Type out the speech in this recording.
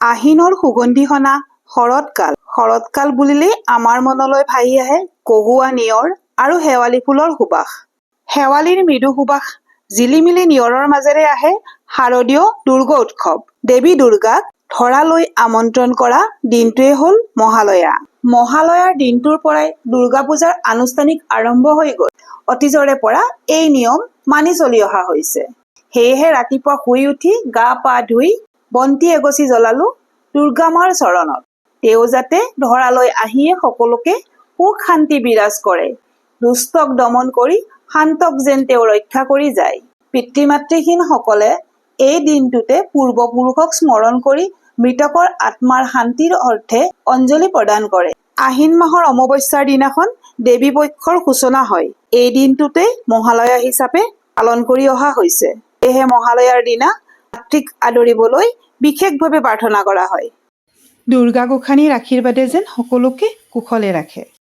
আহিনৰ সুগন্ধিসনা শৰৎকাল বুলিলেই আমাৰ মনলৈ ভাহি আহে কহুৱা নিয়ৰ আৰু শেৱালি ফুলৰ সুবাস। শেৱালিৰ মৃদু সুবাস জিলিমিলি নিয়ৰৰ মাজেৰে আহে শাৰদীয় দুৰ্গা উৎসৱ। দেৱী দুৰ্গাক ধৰালৈ আমন্ত্ৰণ কৰা দিনটোৱে হ'ল মহালয়া। মহালয়াৰ দিনটোৰ পৰাই দুৰ্গা পূজাৰ আনুষ্ঠানিক আৰম্ভ হৈ গ'ল। অতীজৰে পৰা এই নিয়ম মানি চলি অহা হৈছে। সেয়েহে ৰাতিপুৱা শুই উঠি গা পা ধুই বন্তি এগছি জ্বলালো দুৰ্গা মাৰ চৰণত। তেওঁ যাতে ধৰালৈ আহিয়ে সকলোকে সুখ শান্তি বিৰাজ কৰে, দুষ্টক দমন কৰি শান্তক যেন তেওঁ ৰক্ষা কৰি যায়। পিতৃ মাতৃহীন সকলে এই দিনটোতে পূৰ্বপুৰুষক স্মৰণ কৰি মৃতকৰ আত্মাৰ শান্তিৰ অৰ্থে অঞ্জলি প্ৰদান কৰে। আহিন মাহৰ অমাৱস্যাৰ দিনাখন দেৱী পক্ষৰ সূচনা হয়। এই দিনটোতে মহালয়া হিচাপে পালন কৰি অহা হৈছে। সেয়েহে মহালয়াৰ দিনা মাতৃক আদৰিবলৈ বিশেষভাৱে প্ৰাৰ্থনা কৰা হয়। দুৰ্গা গোসাঁনীৰ আশীৰ্বাদে যেন সকলোকে কুশলে ৰাখে।